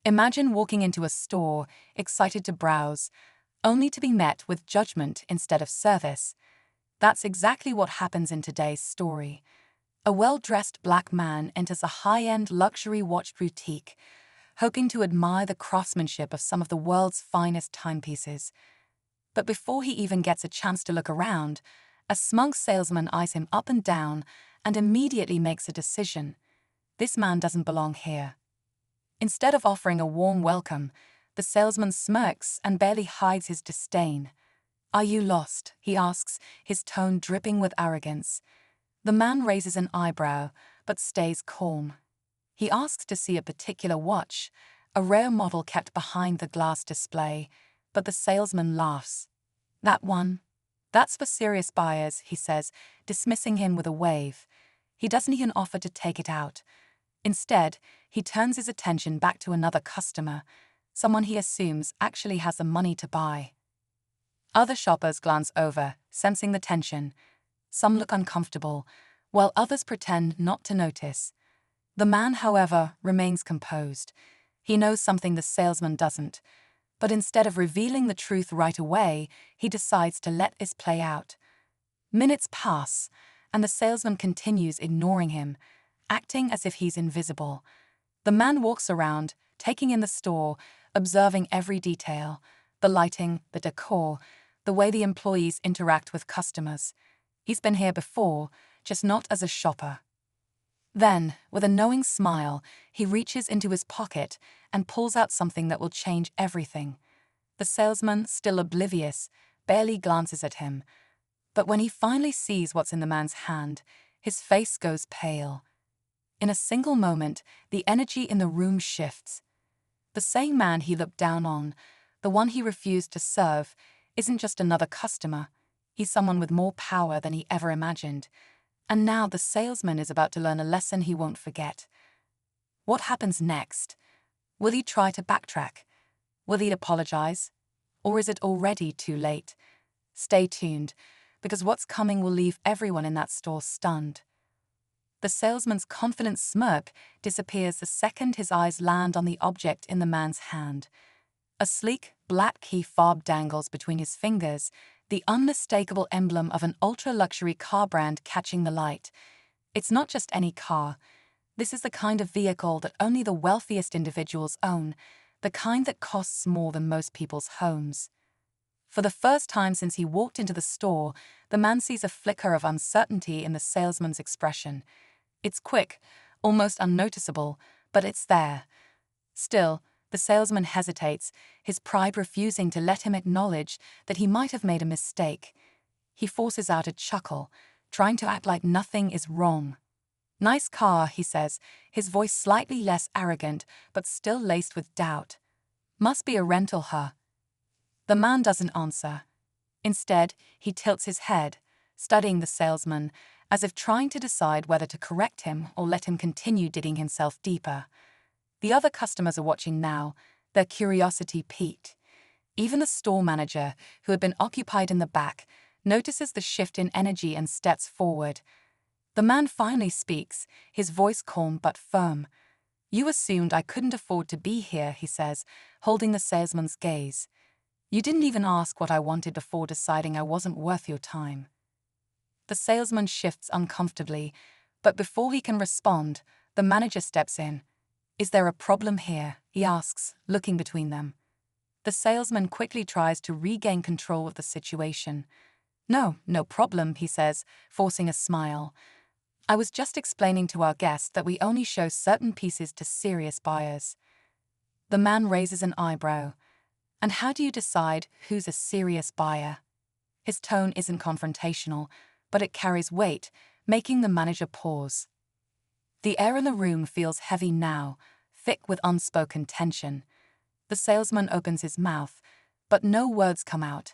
Imagine walking into a store, excited to browse, only to be met with judgment instead of service. That's exactly what happens in today's story. A well-dressed black man enters a high-end luxury watch boutique, hoping to admire the craftsmanship of some of the world's finest timepieces. But before he even gets a chance to look around, a smug salesman eyes him up and down and immediately makes a decision. This man doesn't belong here. Instead of offering a warm welcome, the salesman smirks and barely hides his disdain. "Are you lost?" he asks, his tone dripping with arrogance. The man raises an eyebrow, but stays calm. He asks to see a particular watch, a rare model kept behind the glass display, but the salesman laughs. "That one? That's for serious buyers," he says, dismissing him with a wave. He doesn't even offer to take it out. Instead, he turns his attention back to another customer, someone he assumes actually has the money to buy. Other shoppers glance over, sensing the tension. Some look uncomfortable, while others pretend not to notice. The man, however, remains composed. He knows something the salesman doesn't, but instead of revealing the truth right away, he decides to let this play out. Minutes pass, and the salesman continues ignoring him, acting as if he's invisible. The man walks around, taking in the store, observing every detail: the lighting, the decor, the way the employees interact with customers. He's been here before, just not as a shopper. Then, with a knowing smile, he reaches into his pocket and pulls out something that will change everything. The salesman, still oblivious, barely glances at him. But when he finally sees what's in the man's hand, his face goes pale. In a single moment, the energy in the room shifts. The same man he looked down on, the one he refused to serve, isn't just another customer. He's someone with more power than he ever imagined. And now the salesman is about to learn a lesson he won't forget. What happens next? Will he try to backtrack? Will he apologize? Or is it already too late? Stay tuned, because what's coming will leave everyone in that store stunned. The salesman's confident smirk disappears the second his eyes land on the object in the man's hand. A sleek, black key fob dangles between his fingers, the unmistakable emblem of an ultra-luxury car brand catching the light. It's not just any car. This is the kind of vehicle that only the wealthiest individuals own, the kind that costs more than most people's homes. For the first time since he walked into the store, the man sees a flicker of uncertainty in the salesman's expression. It's quick, almost unnoticeable, but it's there. Still, the salesman hesitates, his pride refusing to let him acknowledge that he might have made a mistake. He forces out a chuckle, trying to act like nothing is wrong. "Nice car," he says, his voice slightly less arrogant, but still laced with doubt. "Must be a rental, huh?" The man doesn't answer. Instead, he tilts his head, studying the salesman, as if trying to decide whether to correct him or let him continue digging himself deeper. The other customers are watching now, their curiosity piqued. Even the store manager, who had been occupied in the back, notices the shift in energy and steps forward. The man finally speaks, his voice calm but firm. "You assumed I couldn't afford to be here," he says, holding the salesman's gaze. "You didn't even ask what I wanted before deciding I wasn't worth your time." The salesman shifts uncomfortably, but before he can respond, the manager steps in. "Is there a problem here?" he asks, looking between them. The salesman quickly tries to regain control of the situation. No problem," he says, forcing a smile. "I was just explaining to our guest that we only show certain pieces to serious buyers." The man raises an eyebrow. "And how do you decide who's a serious buyer?" His tone isn't confrontational, but it carries weight, making the manager pause. The air in the room feels heavy now, thick with unspoken tension. The salesman opens his mouth, but no words come out.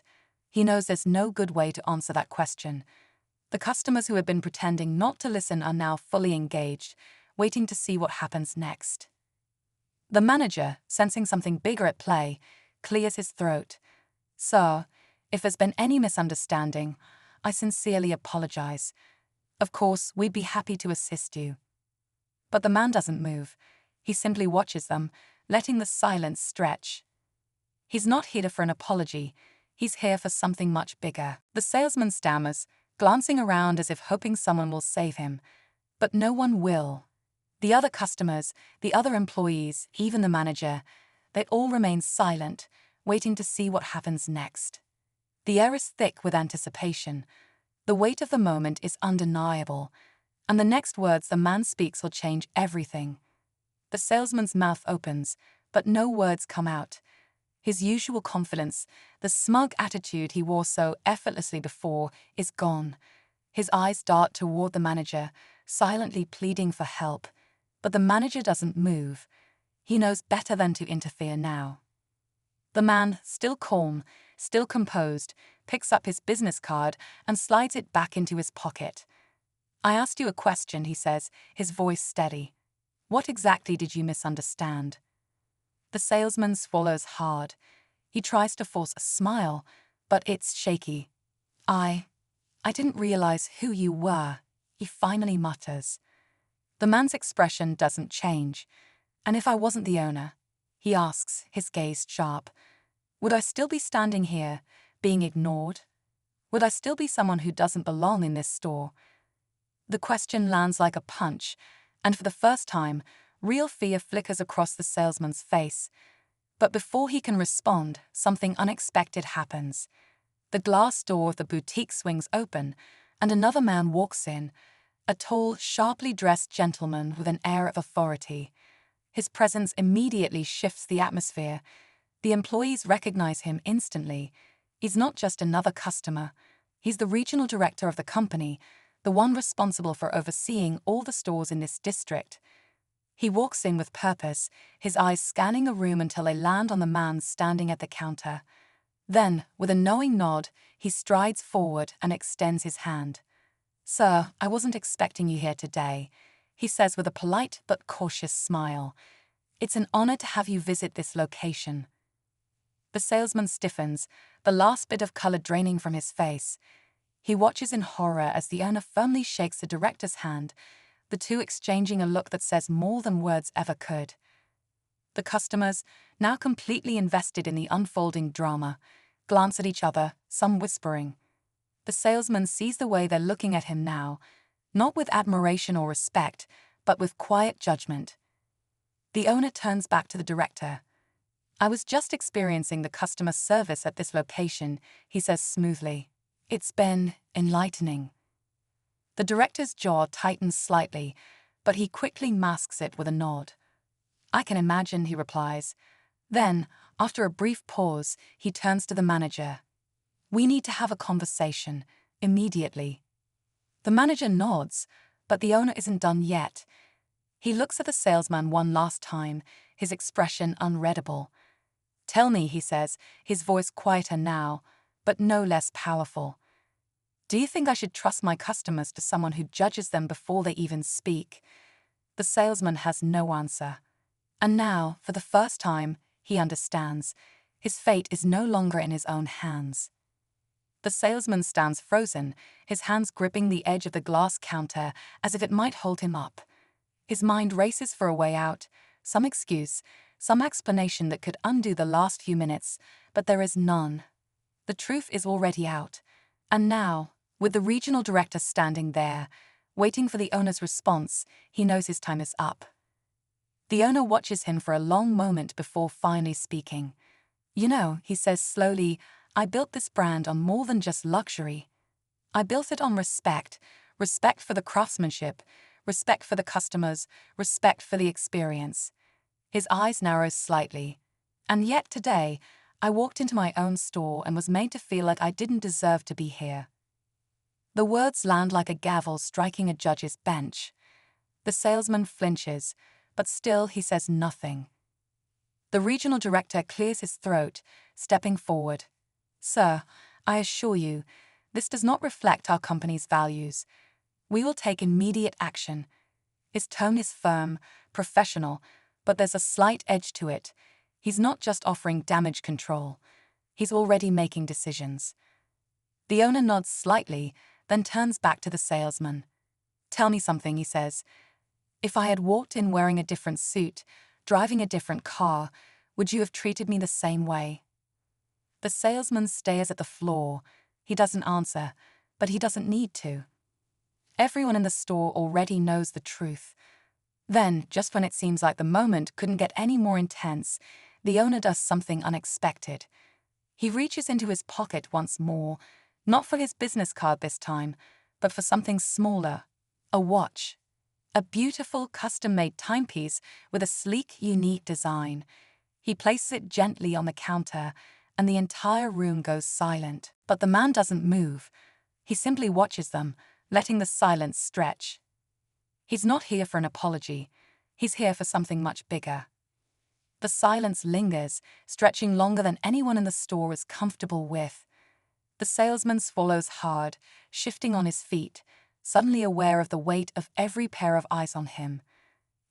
He knows there's no good way to answer that question. The customers who had been pretending not to listen are now fully engaged, waiting to see what happens next. The manager, sensing something bigger at play, clears his throat. "Sir, if there's been any misunderstanding, I sincerely apologize. Of course, we'd be happy to assist you." But the man doesn't move. He simply watches them, letting the silence stretch. He's not here for an apology. He's here for something much bigger. The salesman stammers, glancing around as if hoping someone will save him. But no one will. The other customers, the other employees, even the manager, they all remain silent, waiting to see what happens next. The air is thick with anticipation. The weight of the moment is undeniable, and the next words the man speaks will change everything. The salesman's mouth opens, but no words come out. His usual confidence, the smug attitude he wore so effortlessly before, is gone. His eyes dart toward the manager, silently pleading for help. But the manager doesn't move. He knows better than to interfere now. The man, still calm, still composed, picks up his business card and slides it back into his pocket. "I asked you a question," he says, his voice steady. "What exactly did you misunderstand?" The salesman swallows hard. He tries to force a smile, but it's shaky. I didn't realize who you were," he finally mutters. The man's expression doesn't change. "And if I wasn't the owner?" he asks, his gaze sharp. "Would I still be standing here, being ignored? Would I still be someone who doesn't belong in this store?" The question lands like a punch, and for the first time, real fear flickers across the salesman's face. But before he can respond, something unexpected happens. The glass door of the boutique swings open, and another man walks in, a tall, sharply dressed gentleman with an air of authority. His presence immediately shifts the atmosphere. The employees recognize him instantly. He's not just another customer. He's the regional director of the company, the one responsible for overseeing all the stores in this district. He walks in with purpose, his eyes scanning a room until they land on the man standing at the counter. Then, with a knowing nod, he strides forward and extends his hand. "Sir, I wasn't expecting you here today," he says with a polite but cautious smile. "It's an honor to have you visit this location." The salesman stiffens, the last bit of color draining from his face. He watches in horror as the owner firmly shakes the director's hand, the two exchanging a look that says more than words ever could. The customers, now completely invested in the unfolding drama, glance at each other, some whispering. The salesman sees the way they're looking at him now, not with admiration or respect, but with quiet judgment. The owner turns back to the director. "I was just experiencing the customer service at this location," he says smoothly. "It's been enlightening." The director's jaw tightens slightly, but he quickly masks it with a nod. "I can imagine," he replies. Then, after a brief pause, he turns to the manager. "We need to have a conversation, immediately." The manager nods, but the owner isn't done yet. He looks at the salesman one last time, his expression unreadable. "Tell me," he says, his voice quieter now, but no less powerful. "Do you think I should trust my customers to someone who judges them before they even speak?" The salesman has no answer. And now, for the first time, he understands. His fate is no longer in his own hands. The salesman stands frozen, his hands gripping the edge of the glass counter as if it might hold him up. His mind races for a way out, some excuse, some explanation that could undo the last few minutes, but there is none. The truth is already out. And now, with the regional director standing there, waiting for the owner's response, he knows his time is up. The owner watches him for a long moment before finally speaking. "You know," he says slowly, "I built this brand on more than just luxury. I built it on respect, respect for the craftsmanship, respect for the customers, respect for the experience." His eyes narrow slightly. "And yet today, I walked into my own store and was made to feel like I didn't deserve to be here." The words land like a gavel striking a judge's bench. The salesman flinches, but still he says nothing. The regional director clears his throat, stepping forward. "Sir, I assure you, this does not reflect our company's values. We will take immediate action." His tone is firm, professional, but there's a slight edge to it. He's not just offering damage control. He's already making decisions. The owner nods slightly, then turns back to the salesman. "Tell me something," he says. "If I had walked in wearing a different suit, driving a different car, would you have treated me the same way? The salesman stares at the floor. He doesn't answer, but he doesn't need to. Everyone in the store already knows the truth. Then, just when it seems like the moment couldn't get any more intense, the owner does something unexpected. He reaches into his pocket once more, not for his business card this time, but for something smaller, a watch. A beautiful custom-made timepiece with a sleek, unique design. He places it gently on the counter, and the entire room goes silent. But the man doesn't move. He simply watches them, letting the silence stretch. He's not here for an apology. He's here for something much bigger. The silence lingers, stretching longer than anyone in the store is comfortable with. The salesman swallows hard, shifting on his feet, suddenly aware of the weight of every pair of eyes on him.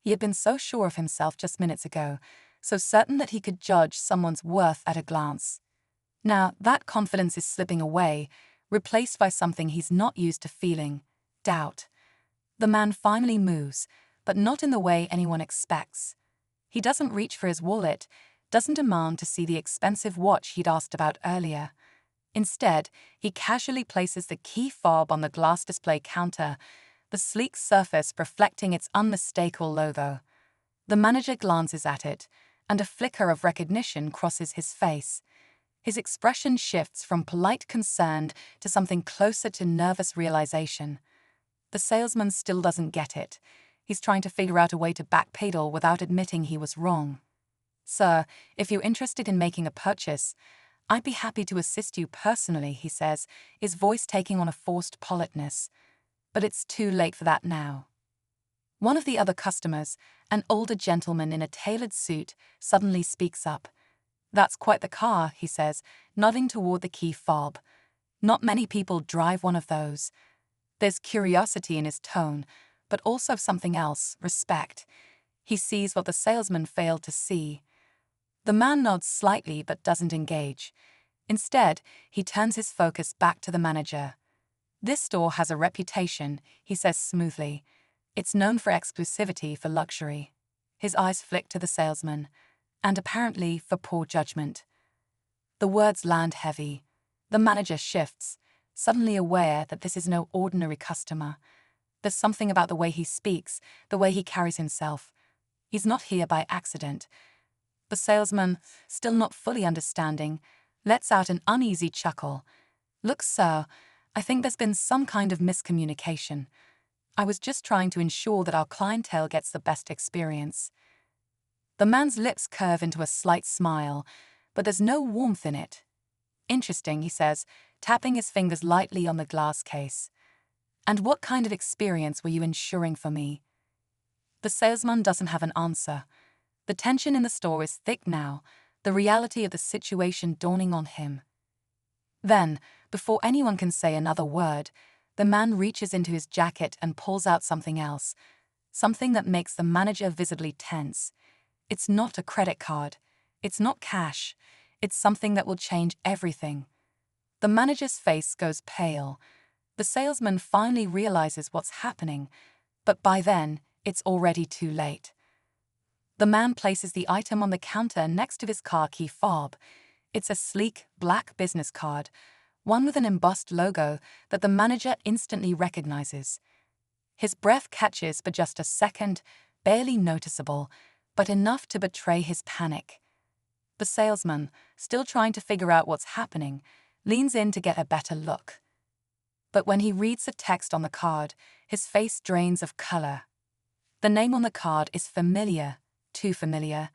He had been so sure of himself just minutes ago, so certain that he could judge someone's worth at a glance. Now, that confidence is slipping away, replaced by something he's not used to feeling: doubt. The man finally moves, but not in the way anyone expects. He doesn't reach for his wallet, doesn't demand to see the expensive watch he'd asked about earlier. Instead, he casually places the key fob on the glass display counter, the sleek surface reflecting its unmistakable logo. The manager glances at it, and a flicker of recognition crosses his face. His expression shifts from polite concern to something closer to nervous realization. The salesman still doesn't get it. He's trying to figure out a way to backpedal without admitting he was wrong. "Sir, if you're interested in making a purchase, I'd be happy to assist you personally," he says, his voice taking on a forced politeness. But it's too late for that now. One of the other customers, an older gentleman in a tailored suit, suddenly speaks up. "That's quite the car," he says, nodding toward the key fob. "Not many people drive one of those." There's curiosity in his tone, but also something else: respect. He sees what the salesman failed to see. The man nods slightly but doesn't engage. Instead, he turns his focus back to the manager. "This store has a reputation," he says smoothly. "It's known for exclusivity, for luxury." His eyes flick to the salesman, and apparently for poor judgment. The words land heavy. The manager shifts, suddenly aware that this is no ordinary customer. There's something about the way he speaks, the way he carries himself. He's not here by accident. The salesman, still not fully understanding, lets out an uneasy chuckle. "Look, sir, I think there's been some kind of miscommunication. I was just trying to ensure that our clientele gets the best experience." The man's lips curve into a slight smile, but there's no warmth in it. "Interesting," he says, tapping his fingers lightly on the glass case. "And what kind of experience were you ensuring for me?" The salesman doesn't have an answer. The tension in the store is thick now, the reality of the situation dawning on him. Then, before anyone can say another word, the man reaches into his jacket and pulls out something else, something that makes the manager visibly tense. It's not a credit card. It's not cash. It's something that will change everything. The manager's face goes pale. The salesman finally realizes what's happening, but by then, it's already too late. The man places the item on the counter next to his car key fob. It's a sleek, black business card, one with an embossed logo that the manager instantly recognizes. His breath catches for just a second, barely noticeable, but enough to betray his panic. The salesman, still trying to figure out what's happening, leans in to get a better look. But when he reads the text on the card, his face drains of color. The name on the card is familiar, too familiar.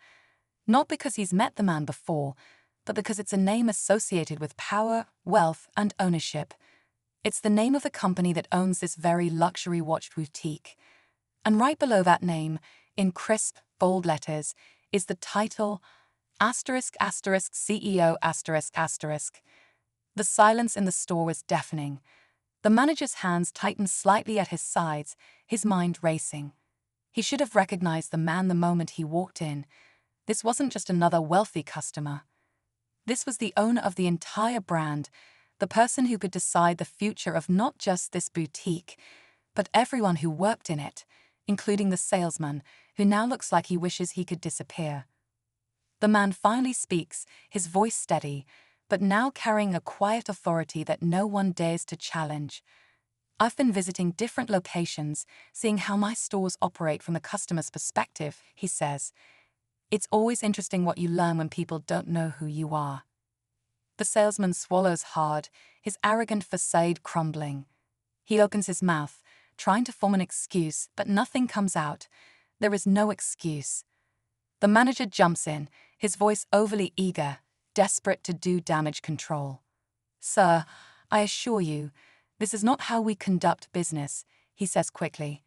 Not because he's met the man before, but because it's a name associated with power, wealth, and ownership. It's the name of the company that owns this very luxury watch boutique. And right below that name, in crisp, bold letters, is the title, **CEO****. The silence in the store was deafening. The manager's hands tightened slightly at his sides, his mind racing. He should have recognized the man the moment he walked in. This wasn't just another wealthy customer. This was the owner of the entire brand, the person who could decide the future of not just this boutique, but everyone who worked in it, including the salesman, who now looks like he wishes he could disappear. The man finally speaks, his voice steady, but now carrying a quiet authority that no one dares to challenge. "I've been visiting different locations, seeing how my stores operate from the customer's perspective," he says. "It's always interesting what you learn when people don't know who you are." The salesman swallows hard, his arrogant facade crumbling. He opens his mouth, trying to form an excuse, but nothing comes out. There is no excuse. The manager jumps in, his voice overly eager, desperate to do damage control. "Sir, I assure you, this is not how we conduct business," he says quickly.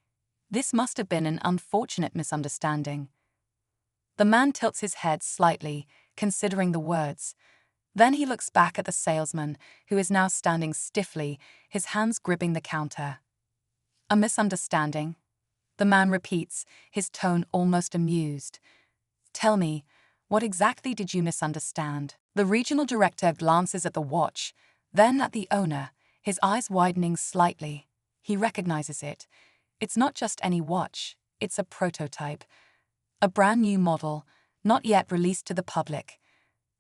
"This must have been an unfortunate misunderstanding." The man tilts his head slightly, considering the words. Then he looks back at the salesman, who is now standing stiffly, his hands gripping the counter. "A misunderstanding?" The man repeats, his tone almost amused. "Tell me, what exactly did you misunderstand?" The regional director glances at the watch, then at the owner, his eyes widening slightly. He recognizes it. It's not just any watch, it's a prototype. A brand new model, not yet released to the public.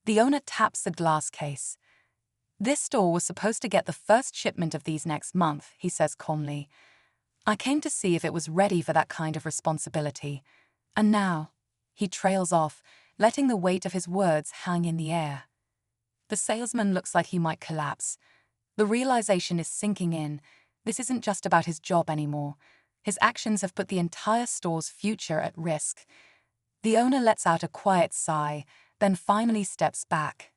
The owner taps the glass case. "This store was supposed to get the first shipment of these next month," he says calmly. "I came to see if it was ready for that kind of responsibility. And now," he trails off, letting the weight of his words hang in the air. The salesman looks like he might collapse. The realization is sinking in. This isn't just about his job anymore. His actions have put the entire store's future at risk. The owner lets out a quiet sigh, then finally steps back.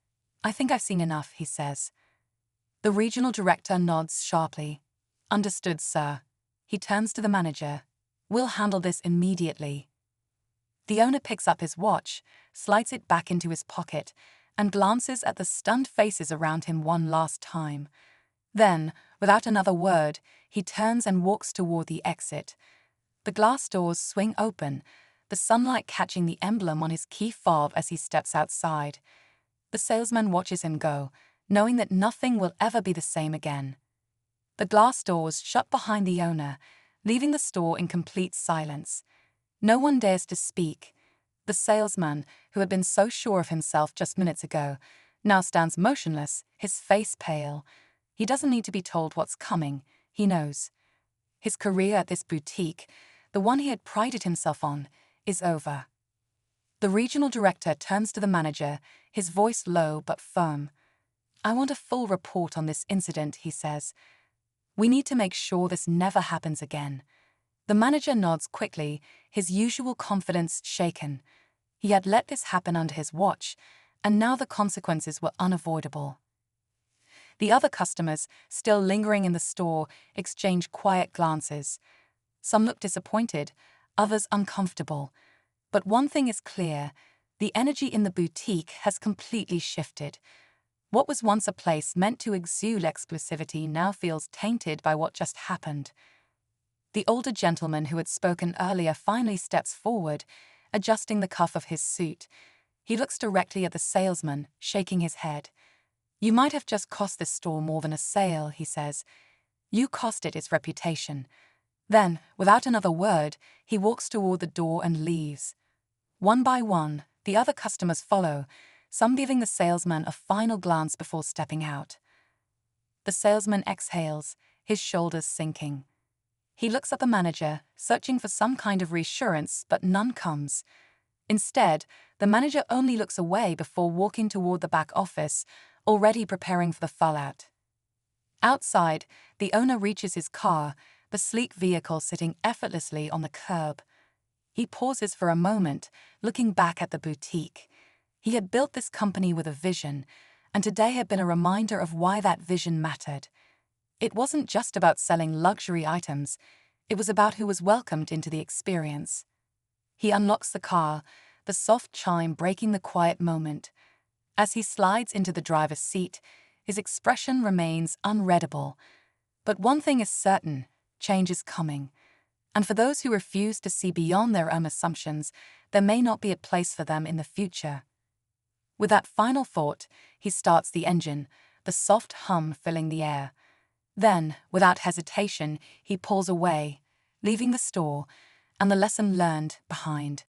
"I think I've seen enough," he says. The regional director nods sharply. "Understood, sir." He turns to the manager. "We'll handle this immediately." The owner picks up his watch, slides it back into his pocket, and glances at the stunned faces around him one last time. Then, without another word, he turns and walks toward the exit. The glass doors swing open, the sunlight catching the emblem on his key fob as he steps outside. The salesman watches him go, knowing that nothing will ever be the same again. The glass doors shut behind the owner, leaving the store in complete silence. No one dares to speak. The salesman, who had been so sure of himself just minutes ago, now stands motionless, his face pale. He doesn't need to be told what's coming, he knows. His career at this boutique, the one he had prided himself on, is over. The regional director turns to the manager, his voice low but firm. "I want a full report on this incident," he says. "We need to make sure this never happens again." The manager nods quickly, his usual confidence shaken. He had let this happen under his watch, and now the consequences were unavoidable. The other customers, still lingering in the store, exchange quiet glances. Some look disappointed, others uncomfortable. But one thing is clear, the energy in the boutique has completely shifted. What was once a place meant to exude exclusivity now feels tainted by what just happened. The older gentleman who had spoken earlier finally steps forward, adjusting the cuff of his suit. He looks directly at the salesman, shaking his head. "You might have just cost this store more than a sale," he says. "You cost it its reputation." Then, without another word, he walks toward the door and leaves. One by one, the other customers follow, some giving the salesman a final glance before stepping out. The salesman exhales, his shoulders sinking. He looks at the manager, searching for some kind of reassurance, but none comes. Instead, the manager only looks away before walking toward the back office, already preparing for the fallout. Outside, the owner reaches his car, the sleek vehicle sitting effortlessly on the curb. He pauses for a moment, looking back at the boutique. He had built this company with a vision, and today had been a reminder of why that vision mattered. It wasn't just about selling luxury items, it was about who was welcomed into the experience. He unlocks the car, the soft chime breaking the quiet moment. As he slides into the driver's seat, his expression remains unreadable. But one thing is certain, change is coming. And for those who refuse to see beyond their own assumptions, there may not be a place for them in the future. With that final thought, he starts the engine, the soft hum filling the air. Then, without hesitation, he pulls away, leaving the store, and the lesson learned behind.